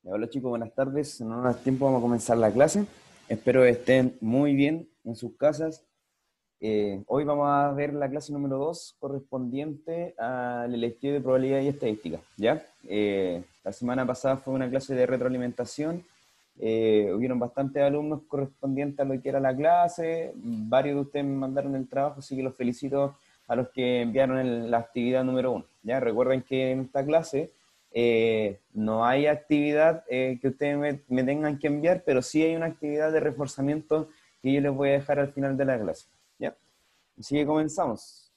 Hola chicos, buenas tardes. En unos tiempo vamos a comenzar la clase. Espero estén muy bien en sus casas. Hoy vamos a ver la clase número 2 correspondiente al electivo de probabilidad y estadística. ¿Ya? La semana pasada fue una clase de retroalimentación. Hubieron bastantes alumnos correspondientes a lo que era la clase. Varios de ustedes me mandaron el trabajo, así que los felicito a los que enviaron la actividad número 1. ¿Ya? Recuerden que en esta clase no hay actividad que ustedes me tengan que enviar, pero sí hay una actividad de reforzamiento que yo les voy a dejar al final de la clase. ¿Ya? Así que comenzamos.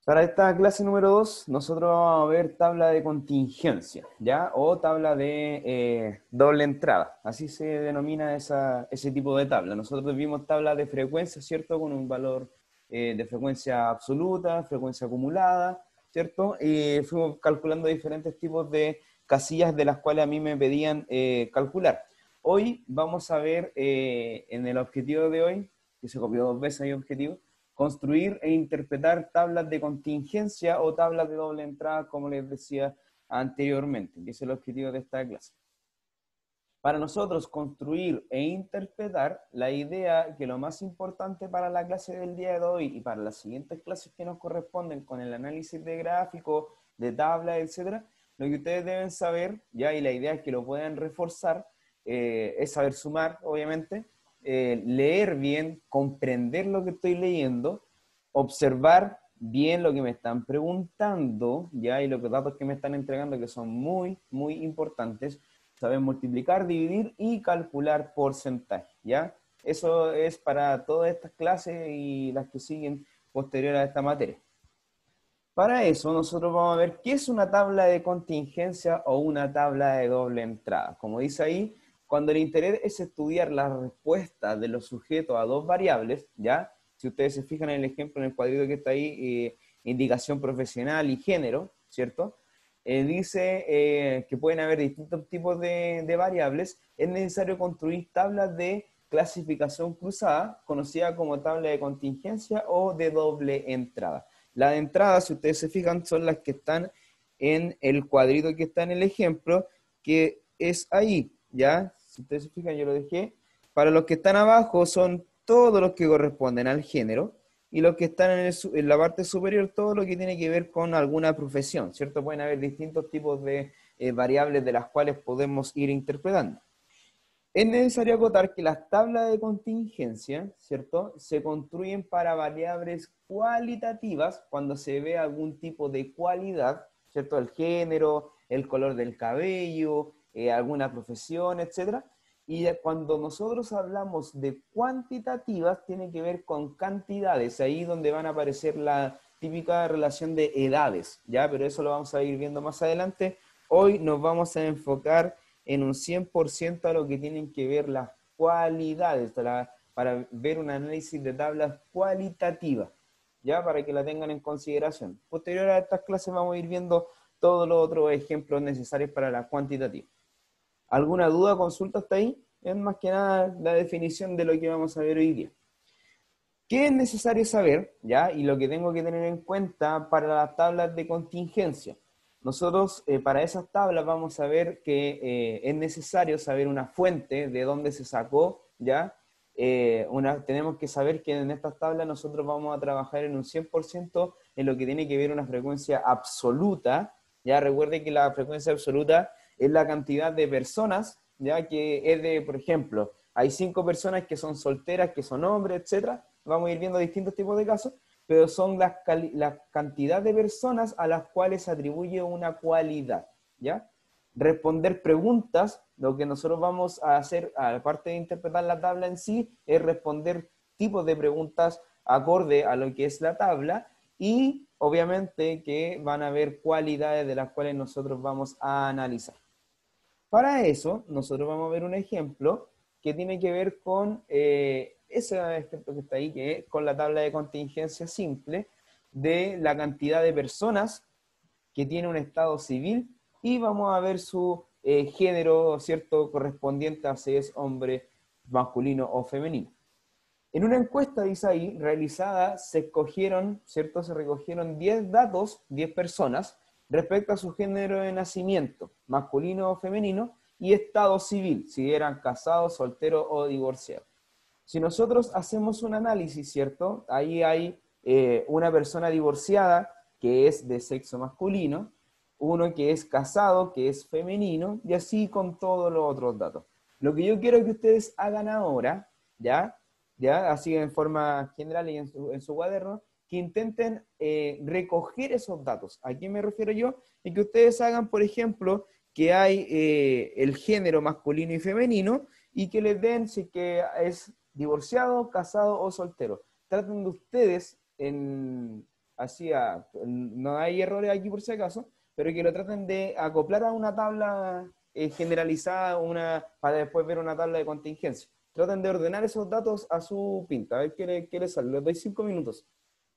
Para esta clase número 2, nosotros vamos a ver tabla de contingencia, ¿ya? O tabla de doble entrada. Así se denomina ese tipo de tabla. Nosotros vimos tabla de frecuencia, ¿cierto? Con un valor de frecuencia absoluta, frecuencia acumulada, ¿cierto? Y fuimos calculando diferentes tipos de casillas de las cuales a mí me pedían calcular. Hoy vamos a ver en el objetivo de hoy, que se copió 2 veces el objetivo, construir e interpretar tablas de contingencia o tablas de doble entrada, como les decía anteriormente, que es el objetivo de esta clase. Para nosotros construir e interpretar, la idea que lo más importante para la clase del día de hoy y para las siguientes clases que nos corresponden con el análisis de gráficos, de tablas, etcétera, lo que ustedes deben saber, ya, y la idea es que lo puedan reforzar, es saber sumar, obviamente, leer bien, comprender lo que estoy leyendo, observar bien lo que me están preguntando, ya, y los datos que me están entregando que son muy, muy importantes, saber multiplicar, dividir y calcular porcentaje, ¿ya? Eso es para todas estas clases y las que siguen posterior a esta materia. Para eso nosotros vamos a ver qué es una tabla de contingencia o una tabla de doble entrada. Como dice ahí, cuando el interés es estudiar la respuesta de los sujetos a dos variables, ¿ya? Si ustedes se fijan en el ejemplo, en el cuadrito que está ahí, indicación profesional y género, ¿cierto? Dice que pueden haber distintos tipos de variables. Es necesario construir tablas de clasificación cruzada, conocida como tabla de contingencia o de doble entrada. La de entrada, si ustedes se fijan, son las que están en el cuadrito que está en el ejemplo, que es ahí, ¿ya? Si ustedes se fijan, yo lo dejé. Para los que están abajo son todos los que corresponden al género, y los que están en la parte superior, todo lo que tiene que ver con alguna profesión, ¿cierto? Pueden haber distintos tipos de variables de las cuales podemos ir interpretando. Es necesario acotar que las tablas de contingencia, ¿cierto?, se construyen para variables cualitativas cuando se ve algún tipo de cualidad, ¿cierto?, el género, el color del cabello, alguna profesión, etc. Y cuando nosotros hablamos de cuantitativas, tiene que ver con cantidades, ahí donde van a aparecer la típica relación de edades, ¿ya? Pero eso lo vamos a ir viendo más adelante. Hoy nos vamos a enfocar en un 100% a lo que tienen que ver las cualidades, para ver un análisis de tablas cualitativas, ya, para que la tengan en consideración. Posterior a estas clases vamos a ir viendo todos los otros ejemplos necesarios para la cuantitativa. ¿Alguna duda, consulta hasta ahí? Es más que nada la definición de lo que vamos a ver hoy día. ¿Qué es necesario saber, ya? Y lo que tengo que tener en cuenta para las tablas de contingencia. Nosotros para esas tablas vamos a ver que es necesario saber una fuente de dónde se sacó, ¿ya? Tenemos que saber que en estas tablas nosotros vamos a trabajar en un 100% en lo que tiene que ver una frecuencia absoluta, ¿ya? Recuerden que la frecuencia absoluta es la cantidad de personas, ¿ya? Que es de, por ejemplo, hay 5 personas que son solteras, que son hombres, etcétera. Vamos a ir viendo distintos tipos de casos, pero son la cantidad de personas a las cuales se atribuye una cualidad, ¿ya? Responder preguntas, lo que nosotros vamos a hacer, aparte de interpretar la tabla en sí, es responder tipos de preguntas acorde a lo que es la tabla, y obviamente que van a haber cualidades de las cuales nosotros vamos a analizar. Para eso, nosotros vamos a ver un ejemplo que tiene que ver con ese ejemplo que está ahí, que es con la tabla de contingencia simple de la cantidad de personas que tiene un estado civil, y vamos a ver su género, ¿cierto?, correspondiente a si es hombre, masculino o femenino. En una encuesta, dice ahí, realizada, se escogieron, ¿cierto?, se recogieron 10 datos, 10 personas, respecto a su género de nacimiento, masculino o femenino, y estado civil, si eran casados, solteros o divorciados. Si nosotros hacemos un análisis, ¿cierto? Ahí hay una persona divorciada que es de sexo masculino, uno que es casado, que es femenino, y así con todos los otros datos. Lo que yo quiero que ustedes hagan ahora, ¿ya? ¿Ya? Así en forma general y en su cuaderno, que intenten recoger esos datos. ¿A qué me refiero yo? Y que ustedes hagan, por ejemplo, que hay el género masculino y femenino, y que les den si que es divorciado, casado o soltero. Traten de ustedes, no hay errores aquí por si acaso, pero que lo traten de acoplar a una tabla generalizada, para después ver una tabla de contingencia. Traten de ordenar esos datos a su pinta, a ver qué les sale. Les doy 5 minutos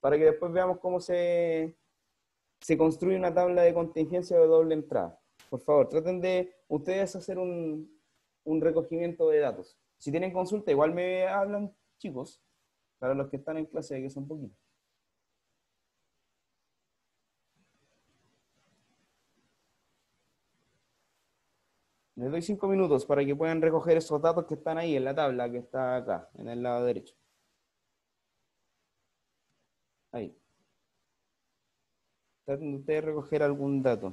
para que después veamos cómo se construye una tabla de contingencia de doble entrada. Por favor, traten de ustedes hacer un recogimiento de datos. Si tienen consulta, igual me hablan, chicos, para los que están en clase, que son poquitos. Les doy 5 minutos para que puedan recoger esos datos que están ahí en la tabla que está acá, en el lado derecho. Ahí. Traten de ustedes recoger algún dato.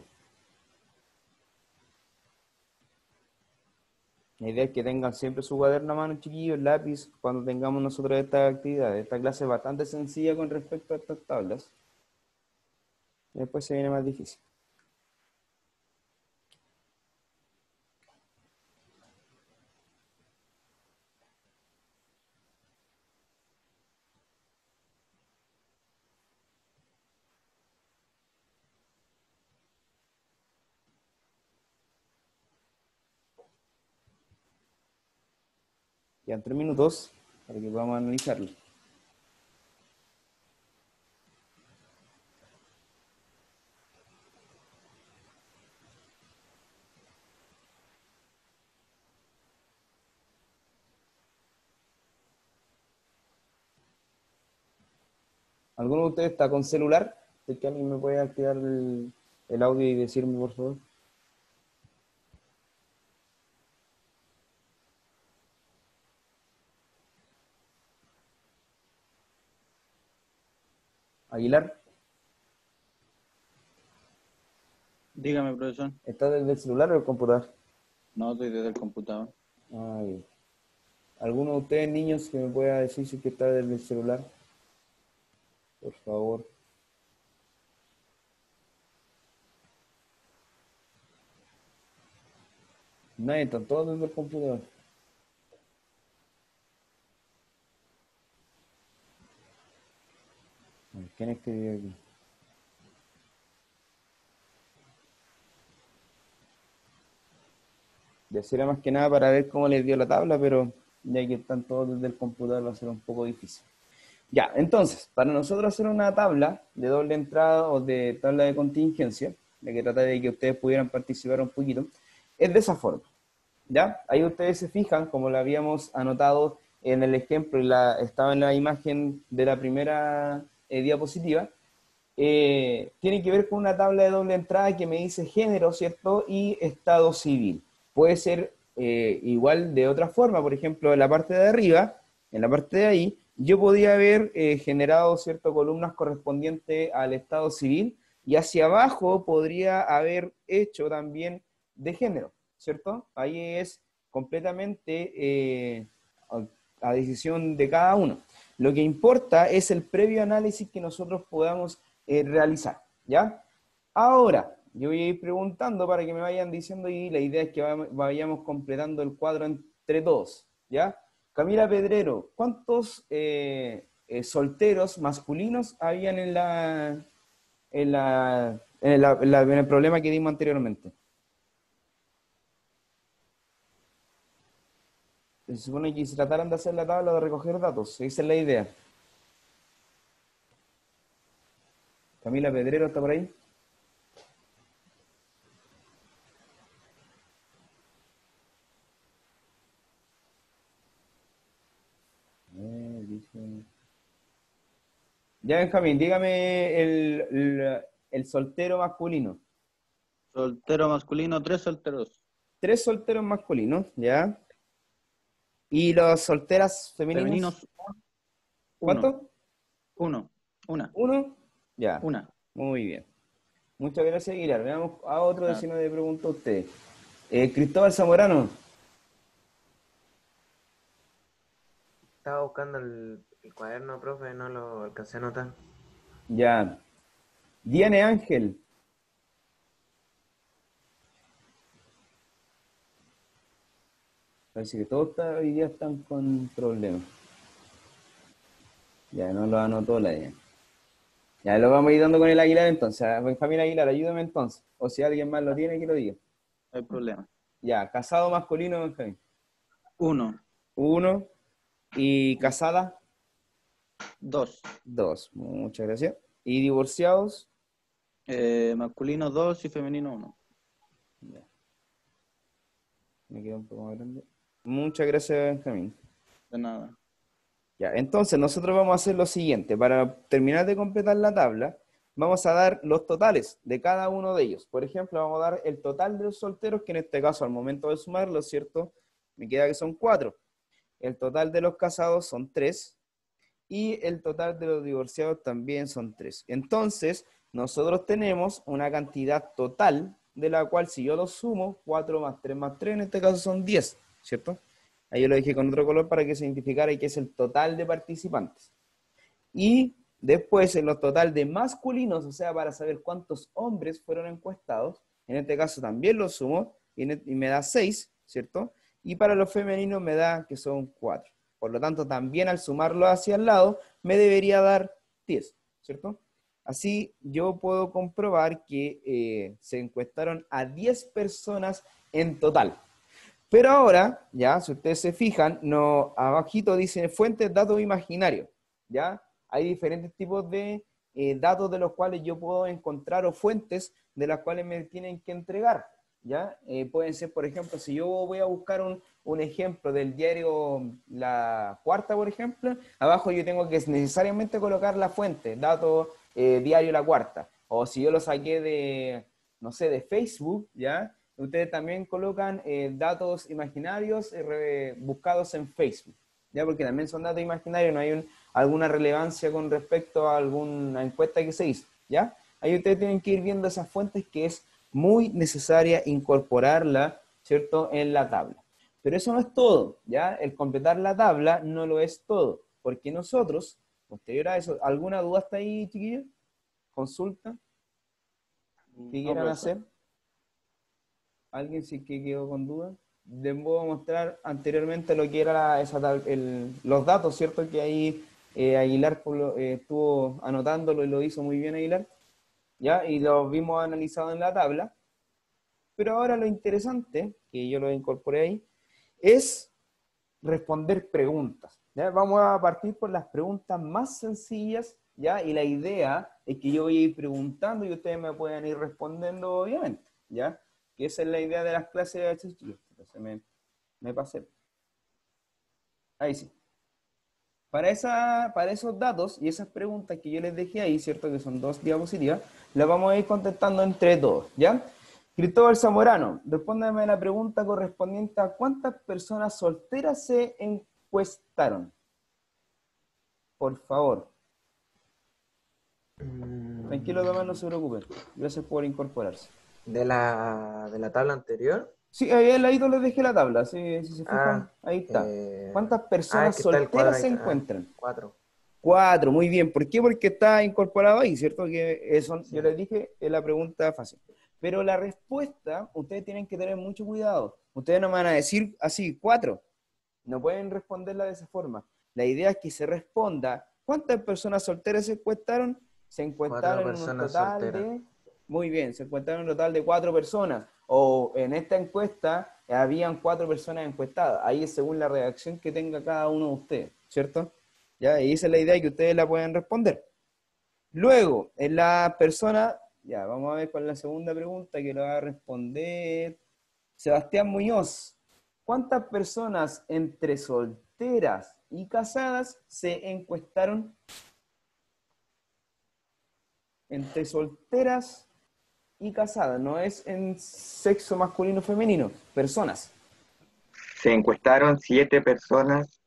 La idea es que tengan siempre su cuaderno a mano, chiquillos, lápiz, cuando tengamos nosotros estas actividades. Esta clase es bastante sencilla con respecto a estas tablas. Y después se viene más difícil. Quedan 3 minutos para que podamos analizarlo. ¿Alguno de ustedes está con celular? ¿Es que alguien me puede activar el audio y decirme, por favor? Aguilar, Dígame, profesor. ¿está desde el celular o el computador? No, estoy desde el computador. Ay. ¿Alguno de ustedes, niños, que me pueda decir si que está desde el celular? Por favor. Nadie, están todos desde el computador. ¿Quién escribió aquí? Ya será más que nada para ver cómo les dio la tabla, pero ya que están todos desde el computador va a ser un poco difícil. Ya, entonces, para nosotros hacer una tabla de doble entrada o de tabla de contingencia, de que trata de que ustedes pudieran participar un poquito, es de esa forma. ¿Ya? Ahí ustedes se fijan, como lo habíamos anotado en el ejemplo, estaba en la imagen de la primera diapositiva, tiene que ver con una tabla de doble entrada que me dice género, ¿cierto? Y estado civil. Puede ser igual de otra forma, por ejemplo, en la parte de arriba, en la parte de ahí, yo podía haber generado, ¿cierto?, columnas correspondientes al estado civil, y hacia abajo podría haber hecho también de género, ¿cierto? Ahí es completamente a decisión de cada uno. Lo que importa es el previo análisis que nosotros podamos realizar, ¿ya? Ahora, yo voy a ir preguntando para que me vayan diciendo y la idea es que vayamos completando el cuadro entre todos, ¿ya? Camila Pedrero, ¿cuántos solteros masculinos habían en el problema que dimos anteriormente? Se supone que se trataran de hacer la tabla de recoger datos, esa es la idea. Camila Pedrero, ¿está por ahí? Dice... Ya, Benjamín, dígame el soltero masculino. Soltero masculino, 3 solteros. 3 solteros masculinos, ¿ya? ¿Y los solteras femeninas? Femeninos, 1. ¿Cuánto? 1. Una. ¿Uno? Ya, Una. muy bien. Muchas gracias, Aguilar. Veamos a otro Ah, vecino de pregunta a ustedes. Cristóbal Zamorano, Estaba buscando el cuaderno, profe, no lo alcancé a notar. ya. Diane Ángel, parece que todos hoy día están con problemas. Ya, no lo anotó la Diane. Ya, lo vamos a ir dando con el Aguilar entonces. Benjamín Aguilar, ayúdame entonces. O si alguien más lo tiene, que lo diga. no hay problema. Ya, casado masculino, Benjamín. 1. Uno. Y casada, 2. 2. Muchas gracias. Y divorciados, Masculino 2 y femenino 1. ya. Me queda un poco más grande. Muchas gracias, Benjamín. De nada. Ya, entonces nosotros vamos a hacer lo siguiente. Para terminar de completar la tabla, vamos a dar los totales de cada uno de ellos. Por ejemplo, vamos a dar el total de los solteros, que en este caso, al momento de sumarlo, ¿cierto? Me queda que son 4. El total de los casados son 3. Y el total de los divorciados también son 3. Entonces, nosotros tenemos una cantidad total de la cual, si yo lo sumo, 4 más 3 más 3, en este caso son 10, ¿cierto? Ahí yo lo dejé con otro color para que se identificara que es el total de participantes. Y después, en los total de masculinos, o sea, para saber cuántos hombres fueron encuestados, en este caso también lo sumo y me da 6, ¿cierto? Y para los femeninos me da que son 4. Por lo tanto, también al sumarlo hacia el lado, me debería dar 10, ¿cierto? Así yo puedo comprobar que se encuestaron a 10 personas en total. Pero ahora, ya, si ustedes se fijan, no, abajito dice fuentes, datos imaginarios, ¿ya? Hay diferentes tipos de datos de los cuales yo puedo encontrar o fuentes de las cuales me tienen que entregar, ¿ya? Pueden ser, por ejemplo, si yo voy a buscar un ejemplo del diario La Cuarta, por ejemplo, abajo yo tengo que necesariamente colocar la fuente, dato diario La Cuarta. O si yo lo saqué de, no sé, de Facebook, ¿ya? Ustedes también colocan datos imaginarios buscados en Facebook, ¿ya? Porque también son datos imaginarios, no hay alguna relevancia con respecto a alguna encuesta que se hizo, ¿ya? Ahí ustedes tienen que ir viendo esas fuentes que es muy necesaria incorporarla, ¿cierto?, en la tabla. Pero eso no es todo, ¿ya? El completar la tabla no lo es todo, porque nosotros, posterior a eso, ¿alguna duda hasta ahí, chiquillos? ¿Consulta? ¿Qué No, quieran profesor. hacer? ¿Alguien sí que quedó con dudas? Les voy a mostrar anteriormente lo que era los datos, ¿cierto? Que ahí Aguilar estuvo anotándolo y lo hizo muy bien Aguilar, ¿ya? Y lo vimos analizado en la tabla. Pero ahora lo interesante, que yo lo incorporé ahí, es responder preguntas, ¿ya? Vamos a partir por las preguntas más sencillas, ¿ya? Y la idea es que yo voy a ir preguntando y ustedes me puedan ir respondiendo, obviamente, ¿ya? Que esa es la idea de las clases de HSG. Entonces me pasé. Ahí sí. Para esos datos y esas preguntas que yo les dejé ahí, ¿cierto? Que son 2 diapositivas, las vamos a ir contestando entre todos, ¿ya? Cristóbal Zamorano, respóndame la pregunta correspondiente a cuántas personas solteras se encuestaron. Por favor. Tranquilo, Tomás, no se preocupen. Gracias por incorporarse. De la tabla anterior. Sí, ahí al ladito les dejé la tabla, si se fijan, Ah, ahí está. ¿Cuántas es personas que está el cuadro solteras ahí. se Ah, encuentran? 4. 4, muy bien. ¿Por qué? Porque está incorporado ahí, ¿cierto? Que eso, Sí. yo les dije, es la pregunta fácil. Pero la respuesta, ustedes tienen que tener mucho cuidado. Ustedes no me van a decir así, 4. No pueden responderla de esa forma. La idea es que se responda, ¿cuántas personas solteras se encuestaron? Se 4 encuestaron en un personas total solteras. de, muy bien, se encuestaron en un total de 4 personas. O en esta encuesta habían 4 personas encuestadas. Ahí es según la redacción que tenga cada uno de ustedes, ¿cierto? ¿Ya? Y esa es la idea que ustedes la pueden responder. Luego, en la persona, ya, vamos a ver con la segunda pregunta que la va a responder Sebastián Muñoz. ¿Cuántas personas entre solteras y casadas se encuestaron? Entre solteras y casadas, no es en sexo masculino o femenino, personas. Se encuestaron 7 personas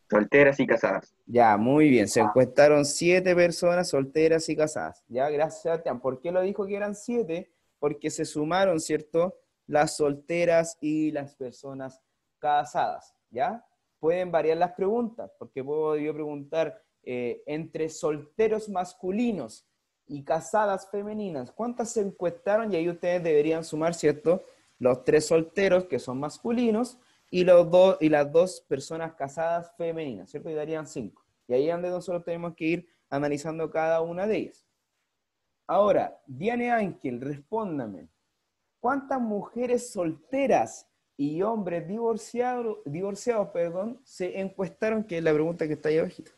solteras y casadas. Ya, muy bien, se encuestaron 7 personas solteras y casadas. Ya, gracias, Sebastián. ¿Por qué lo dijo que eran 7? Porque se sumaron, ¿cierto? Las solteras y las personas casadas, ¿ya? Pueden variar las preguntas, porque puedo yo preguntar entre solteros masculinos y casadas femeninas, ¿cuántas se encuestaron? Y ahí ustedes deberían sumar, ¿cierto? Los 3 solteros, que son masculinos, y, y las 2 personas casadas femeninas, ¿cierto? Y darían 5. Y ahí es donde nosotros tenemos que ir analizando cada una de ellas. Ahora, Diane Ángel, respóndame. ¿Cuántas mujeres solteras y hombres divorciados, se encuestaron? Que es la pregunta que está ahí abajito.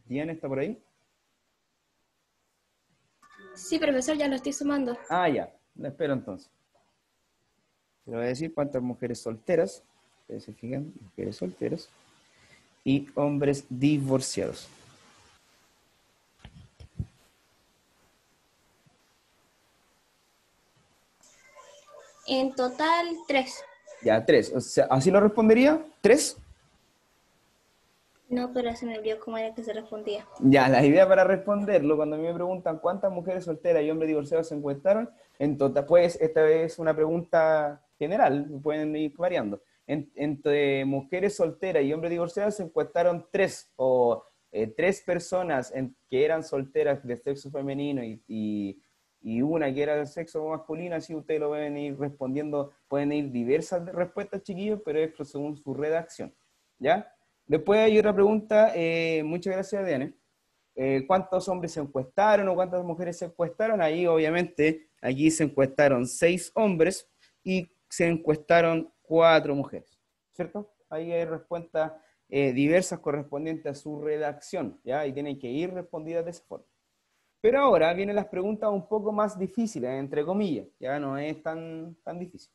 ¿Diane está por ahí? Sí, profesor, ya lo estoy sumando. Ah, ya. La espero entonces. Te voy a decir cuántas mujeres solteras. Ustedes se fijan, mujeres solteras y hombres divorciados. En total, 3. Ya, 3. O sea, ¿así lo respondería? ¿3? No, pero se me olvidó cómo era que se respondía. Ya, la idea para responderlo, cuando a mí me preguntan cuántas mujeres solteras y hombres divorciados se encuestaron, en total, pues esta es una pregunta general, pueden ir variando. Entre mujeres solteras y hombres divorciados se encuestaron 3, o 3 personas que eran solteras de sexo femenino y una que era de sexo masculino, así ustedes lo pueden ir respondiendo, pueden ir diversas respuestas, chiquillos, pero es según su redacción, ¿ya? Después hay otra pregunta, muchas gracias, Diane. ¿Cuántos hombres se encuestaron o cuántas mujeres se encuestaron? Ahí, obviamente, aquí se encuestaron 6 hombres y se encuestaron 4 mujeres, ¿cierto? Ahí hay respuestas diversas correspondientes a su redacción, ¿ya? Y tienen que ir respondidas de esa forma. Pero ahora vienen las preguntas un poco más difíciles, entre comillas, ya no es tan difícil.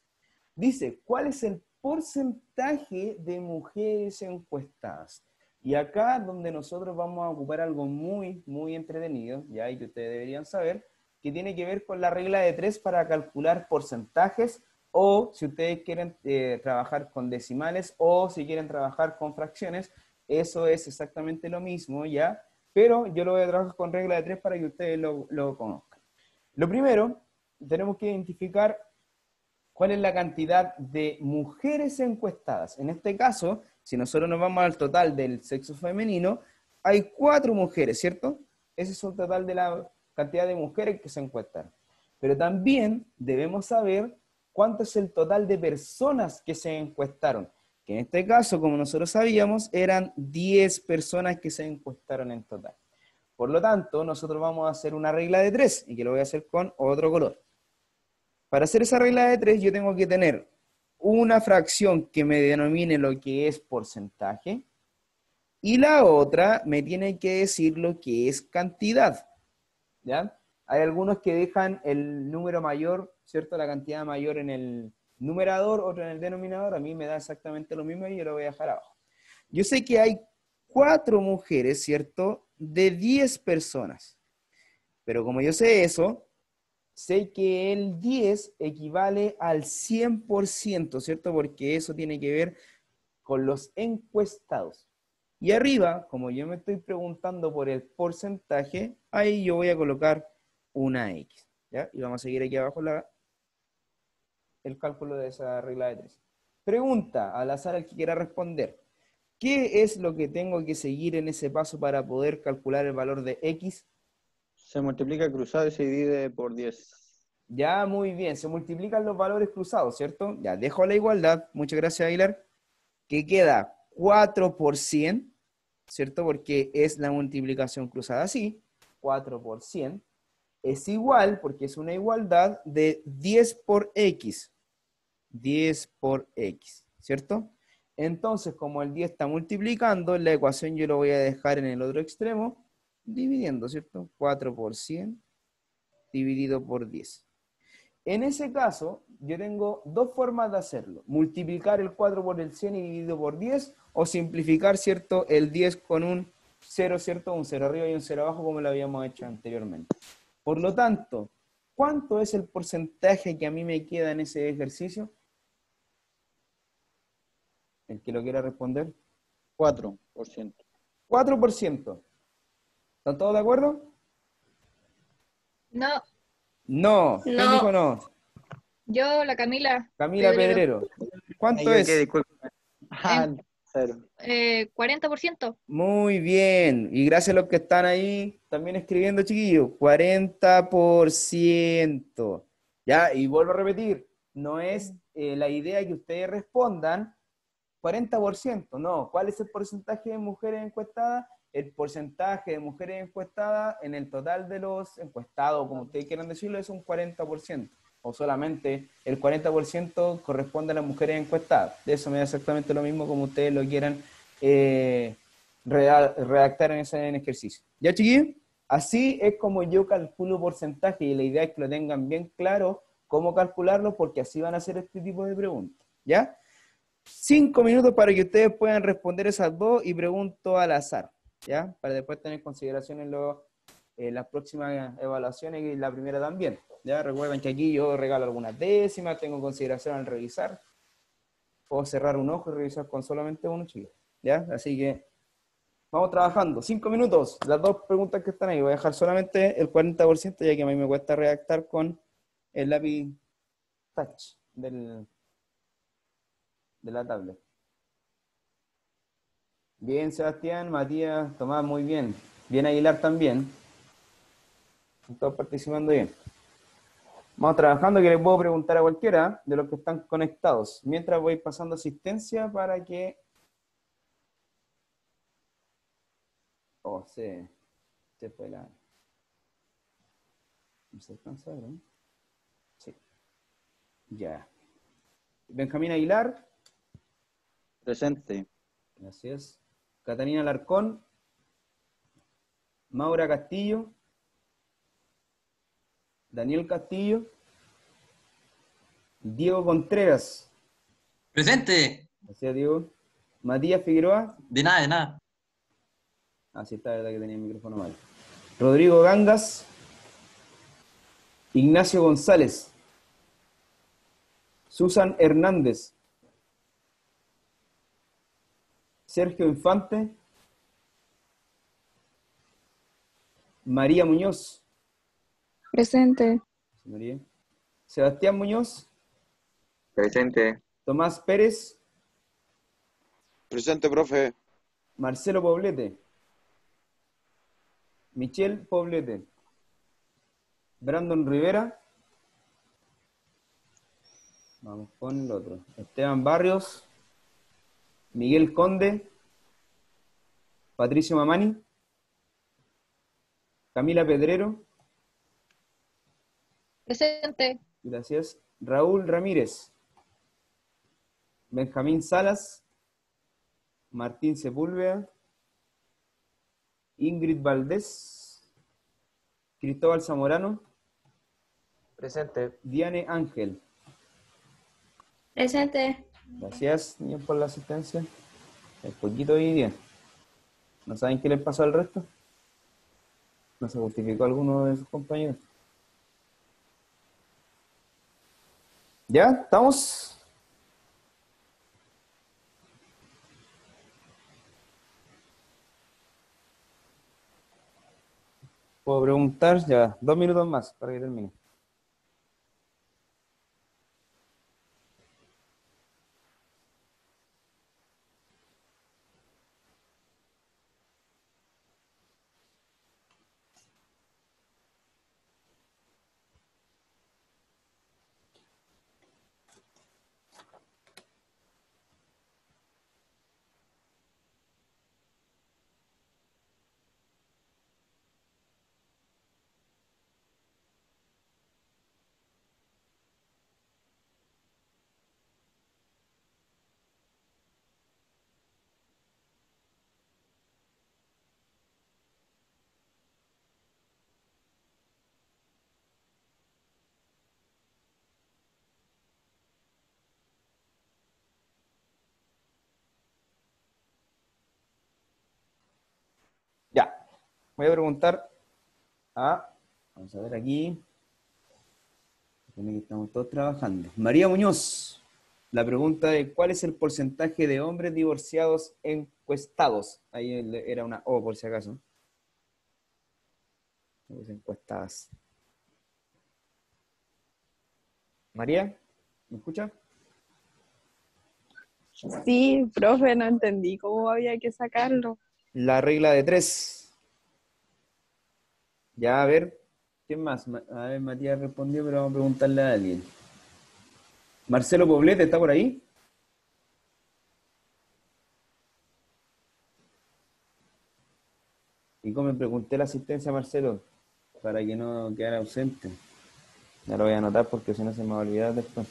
Dice, ¿cuál es el porcentaje de mujeres encuestadas? Y acá donde nosotros vamos a ocupar algo muy, muy entretenido, ya y que ustedes deberían saber, que tiene que ver con la regla de 3 para calcular porcentajes, o si ustedes quieren trabajar con decimales, o si quieren trabajar con fracciones, eso es exactamente lo mismo, ¿ya? Pero yo lo voy a trabajar con regla de 3 para que ustedes lo conozcan. Lo primero, tenemos que identificar cuál es la cantidad de mujeres encuestadas. En este caso, si nosotros nos vamos al total del sexo femenino, hay 4 mujeres, ¿cierto? Ese es el total de la cantidad de mujeres que se encuestan. Pero también debemos saber cuánto es el total de personas que se encuestaron. Que en este caso, como nosotros sabíamos, eran 10 personas que se encuestaron en total. Por lo tanto, nosotros vamos a hacer una regla de 3, y que lo voy a hacer con otro color. Para hacer esa regla de 3, yo tengo que tener una fracción que me denomine lo que es porcentaje, y la otra me tiene que decir lo que es cantidad, ¿ya? Hay algunos que dejan el número mayor, ¿cierto? La cantidad mayor en el numerador, otro en el denominador. A mí me da exactamente lo mismo y yo lo voy a dejar abajo. Yo sé que hay 4 mujeres, ¿cierto? De 10 personas. Pero como yo sé eso, sé que el 10 equivale al 100%, ¿cierto? Porque eso tiene que ver con los encuestados. Y arriba, como yo me estoy preguntando por el porcentaje, ahí yo voy a colocar una X, ¿ya? Y vamos a seguir aquí abajo el cálculo de esa regla de 3. Pregunta al azar al que quiera responder. ¿Qué es lo que tengo que seguir en ese paso para poder calcular el valor de X? Se multiplica cruzado y se divide por 10. Ya, muy bien. Se multiplican los valores cruzados, ¿cierto? Ya, dejo la igualdad. Muchas gracias, Aguilar. Que queda 4 por 100, ¿cierto? Porque es la multiplicación cruzada así. 4 por 100 es igual, porque es una igualdad, de 10 por X. 10 por X, ¿cierto? Entonces, como el 10 está multiplicando, la ecuación yo lo voy a dejar en el otro extremo, dividiendo, ¿cierto? 4 por 100 dividido por 10. En ese caso, yo tengo dos formas de hacerlo. Multiplicar el 4 por el 100 y dividido por 10, o simplificar, ¿cierto?, el 10 con un 0, ¿cierto? Un 0 arriba y un 0 abajo, como lo habíamos hecho anteriormente. Por lo tanto, ¿cuánto es el porcentaje que a mí me queda en ese ejercicio? El que lo quiera responder. 4%. 4%. ¿Están todos de acuerdo? No, No. ¿Quién No. dijo no? yo, la Camila Camila Pedrero. Pedrero. ¿Cuánto Yo es? que disculpe. Ah, 0. 40%. Muy bien. Y gracias a los que están ahí también escribiendo, chiquillos. 40%. Ya, y vuelvo a repetir, no es la idea que ustedes respondan 40%, no. ¿Cuál es el porcentaje de mujeres encuestadas? El porcentaje de mujeres encuestadas en el total de los encuestados, como ustedes quieran decirlo, es un 40%. O solamente el 40% corresponde a las mujeres encuestadas. De eso me da exactamente lo mismo como ustedes lo quieran redactar en ese ejercicio. ¿Ya, chiquillos? Así es como yo calculo porcentaje y la idea es que lo tengan bien claro cómo calcularlo porque así van a hacer este tipo de preguntas. ¿Ya? 5 minutos para que ustedes puedan responder esas dos y pregunto al azar, ¿ya? Para después tener en consideración en las próximas evaluaciones y la primera también, ¿ya? Recuerden que aquí yo regalo algunas décimas, tengo consideración al revisar, puedo cerrar un ojo y revisar con solamente uno, chicos, ¿ya? Así que vamos trabajando. 5 minutos, las dos preguntas que están ahí, voy a dejar solamente el 40% ya que a mí me cuesta redactar con el lápiz touch de la tablet. Bien, Sebastián, Matías, Tomás, muy bien. Bien, Aguilar también. Están todos participando bien. Vamos trabajando, que les puedo preguntar a cualquiera de los que están conectados. Mientras voy pasando asistencia para que... Oh, se fue la... ¿No se alcanza a ver, no? Sí. Ya. Benjamín Aguilar. Presente. Gracias. Catalina Alarcón. Maura Castillo. Daniel Castillo. Diego Contreras. Presente. Gracias, Diego. Matías Figueroa. De nada, de nada. Ah, sí, está, verdad que tenía el micrófono mal. Rodrigo Gangas. Ignacio González. Susan Hernández. Sergio Infante. María Muñoz. Presente. María. Sebastián Muñoz. Presente. Tomás Pérez. Presente, profe. Marcelo Poblete. Michelle Poblete. Brandon Rivera. Vamos con el otro. Esteban Barrios. Miguel Conde. Patricio Mamani. Camila Pedrero. Presente. Gracias. Raúl Ramírez. Benjamín Salas. Martín Sepúlveda. Ingrid Valdés. Cristóbal Zamorano. Presente. Diane Ángel. Presente. Gracias, niños, por la asistencia. El poquito y bien. ¿No saben qué les pasó al resto? ¿No se justificó alguno de sus compañeros? ¿Ya? ¿Estamos? ¿Puedo preguntar? Ya, 2 minutos más para que termine. voy a preguntar vamos a ver aquí, que estamos todos trabajando. María Muñoz, la pregunta es, ¿cuál es el porcentaje de hombres divorciados encuestados? Ahí era una O por si acaso. Encuestadas. María, ¿me escucha? Sí, profe, no entendí cómo había que sacarlo. La regla de 3. Ya, a ver, ¿quién más? A ver, Matías respondió, pero vamos a preguntarle a alguien. Marcelo Poblete, ¿está por ahí? Y como me pregunté la asistencia a Marcelo, para que no quedara ausente. Ya lo voy a anotar porque si no se me va a olvidar después.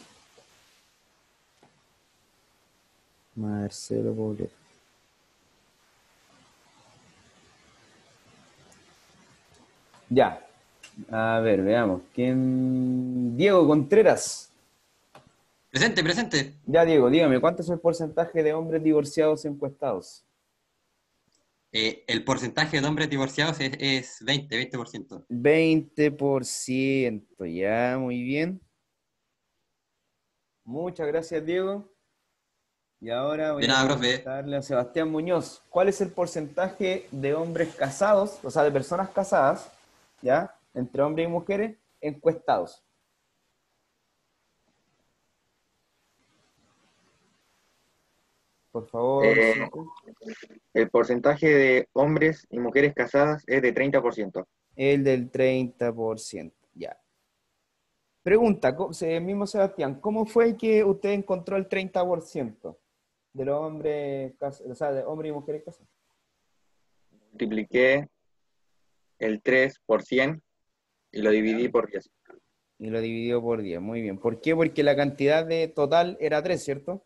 Marcelo Poblete. Ya. A ver, veamos. ¿Quién? Diego Contreras. Presente, presente. Ya, Diego, dígame, ¿cuánto es el porcentaje de hombres divorciados encuestados? El porcentaje de hombres divorciados es 20%. 20%, ya, muy bien. Muchas gracias, Diego. Y ahora voy De a nada, profe. preguntarle a Sebastián Muñoz, ¿cuál es el porcentaje de hombres casados, o sea, de personas casadas, ya, entre hombres y mujeres, encuestados? Por favor, Cinco. El porcentaje de hombres y mujeres casadas es de 30%. El del 30%, ya. Pregunta, mismo Sebastián, ¿cómo fue que usted encontró el 30% de los hombres, o sea, de hombres y mujeres casados? Multipliqué el 3 por 100 y lo dividí por 10. Y lo dividió por 10, muy bien. ¿Por qué? Porque la cantidad de total era 3, ¿cierto?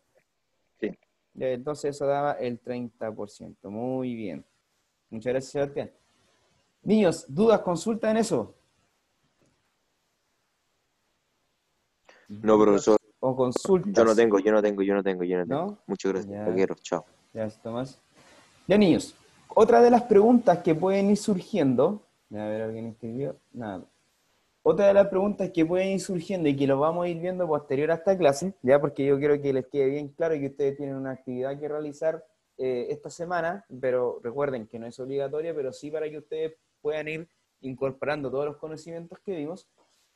Sí. Entonces eso daba el 30%, muy bien. Muchas gracias, Sebastián. Niños, ¿dudas, consultas en eso? No, profesor. ¿O consultas? Yo no tengo. ¿No? Muchas gracias, Ya. lo quiero, chao. Gracias, Tomás. Ya, niños, otra de las preguntas que pueden ir surgiendo, a ver, ¿alguien escribió? Nada. Otra de las preguntas que pueden ir surgiendo y que lo vamos a ir viendo posterior a esta clase, ya porque yo quiero que les quede bien claro que ustedes tienen una actividad que realizar esta semana, pero recuerden que no es obligatoria, pero sí para que ustedes puedan ir incorporando todos los conocimientos que vimos,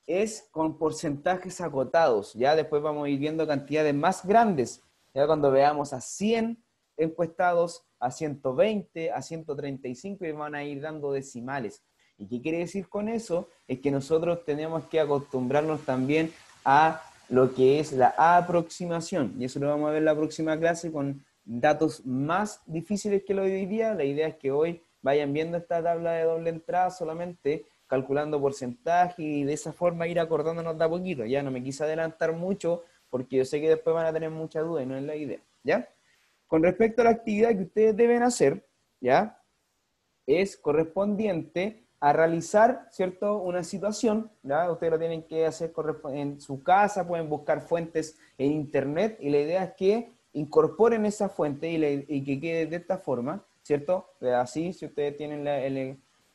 es con porcentajes acotados, ya después vamos a ir viendo cantidades más grandes, ya cuando veamos a 100 encuestados, a 120, a 135 y van a ir dando decimales. ¿Y qué quiere decir con eso? Es que nosotros tenemos que acostumbrarnos también a lo que es la aproximación, y eso lo vamos a ver en la próxima clase con datos más difíciles que lo de hoy día. La idea es que hoy vayan viendo esta tabla de doble entrada solamente calculando porcentaje y de esa forma ir acordándonos de a poquito. Ya no me quise adelantar mucho porque yo sé que después van a tener mucha duda y no es la idea, ¿ya? Con respecto a la actividad que ustedes deben hacer, ¿ya? Es correspondiente a realizar, ¿cierto?, una situación, ¿ya? Ustedes lo tienen que hacer en su casa, pueden buscar fuentes en internet y la idea es que incorporen esa fuente y que quede de esta forma, ¿cierto? Así, si ustedes tienen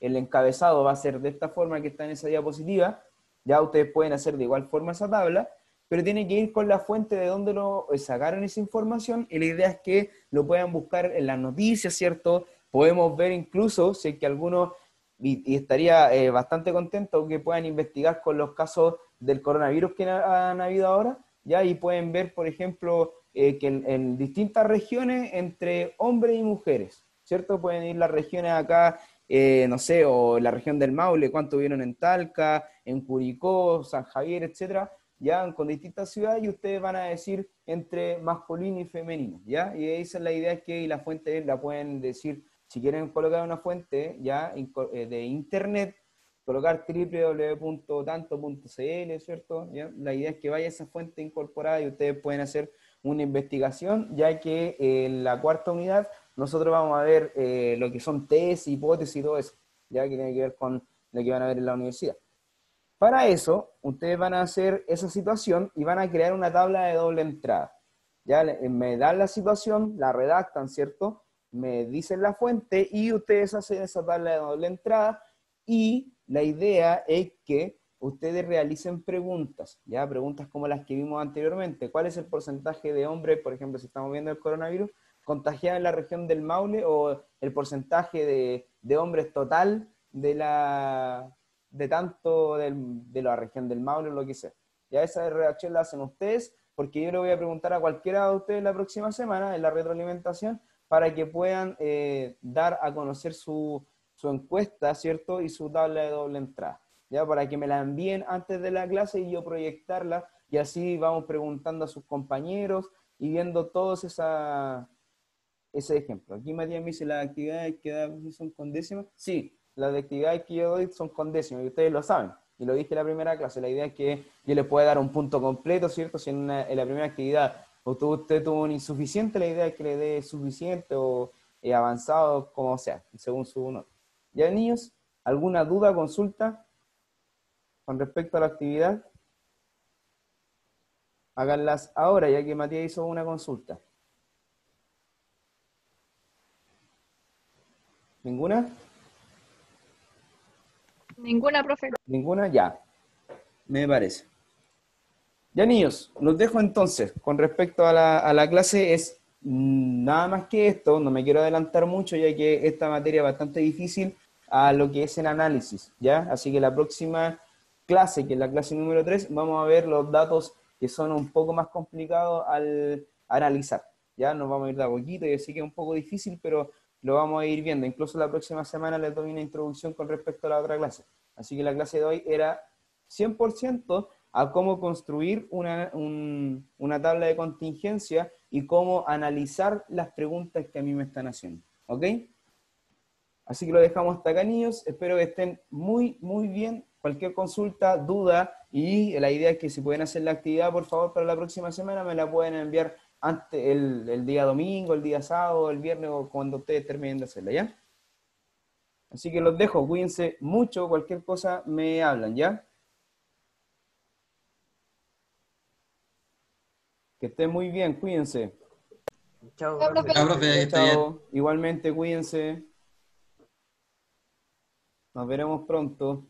el encabezado va a ser de esta forma que está en esa diapositiva, ya ustedes pueden hacer de igual forma esa tabla, pero tienen que ir con la fuente de donde lo sacaron esa información y la idea es que lo puedan buscar en las noticias, ¿cierto? Podemos ver incluso, si es que algunos, y estaría bastante contento que puedan investigar con los casos del coronavirus que han habido ahora, ya, y pueden ver, por ejemplo, que en distintas regiones entre hombres y mujeres, ¿cierto? Pueden ir las regiones acá, no sé, o la región del Maule, cuánto vieron en Talca, en Curicó, San Javier, etcétera, ya, con distintas ciudades, y ustedes van a decir entre masculino y femenino, ¿ya? Y esa es la idea, es que la fuente la pueden decir, si quieren colocar una fuente, ya, de internet, colocar www.tanto.cl, ¿cierto? ¿Ya? La idea es que vaya esa fuente incorporada y ustedes pueden hacer una investigación, ya que en la cuarta unidad nosotros vamos a ver lo que son test, hipótesis y todo eso, ya que tiene que ver con lo que van a ver en la universidad. Para eso, ustedes van a hacer esa situación y van a crear una tabla de doble entrada. Ya me dan la situación, la redactan, ¿cierto? me dicen la fuente y ustedes hacen esa tabla de doble entrada y la idea es que ustedes realicen preguntas, ¿ya? Preguntas como las que vimos anteriormente. ¿Cuál es el porcentaje de hombres, por ejemplo, si estamos viendo el coronavirus, contagiados en la región del Maule, o el porcentaje de hombres total de la región del Maule o lo que sea? Ya esa redacción la hacen ustedes, porque yo le voy a preguntar a cualquiera de ustedes la próxima semana en la retroalimentación para que puedan dar a conocer su encuesta, ¿cierto? Y su tabla de doble entrada, ¿ya? Para que me la envíen antes de la clase y yo proyectarla, y así vamos preguntando a sus compañeros y viendo todos ese ejemplo. Aquí Matías me dice, las actividades que da son con décimas. Sí, las actividades que yo doy son con décimas, y ustedes lo saben. Y lo dije en la primera clase, la idea es que yo les pueda dar un punto completo, ¿cierto? Si en la primera actividad usted tuvo un insuficiente, la idea es que le dé suficiente o avanzado, como sea, según su nota. ¿Ya, niños? ¿Alguna duda, consulta con respecto a la actividad? Háganlas ahora, ya que Matías hizo una consulta. ¿Ninguna? Ninguna, profe. ¿Ninguna? Ya. Me parece. Ya, niños, los dejo entonces. Con respecto a la clase, es nada más que esto. No me quiero adelantar mucho, ya que esta materia es bastante difícil a lo que es el análisis, ¿ya? Así que la próxima clase, que es la clase número 3, vamos a ver los datos que son un poco más complicados al analizar, ¿ya? Nos vamos a ir de a poquito, y así que es un poco difícil, pero lo vamos a ir viendo. Incluso la próxima semana les doy una introducción con respecto a la otra clase. Así que la clase de hoy era 100% a cómo construir una tabla de contingencia y cómo analizar las preguntas que a mí me están haciendo. ¿Ok? Así que lo dejamos hasta acá, niños. Espero que estén muy, muy bien. Cualquier consulta, duda, y la idea es que si pueden hacer la actividad, por favor, para la próxima semana, me la pueden enviar antes, el día domingo, el día sábado, el viernes, o cuando ustedes terminen de hacerla, ¿ya? Así que los dejo. Cuídense mucho. Cualquier cosa me hablan, ¿ya? Que estén muy bien. Cuídense. Chao, Chao, profe. profe. Chao, profe, que esté bien. Chao. Igualmente, cuídense. Nos veremos pronto.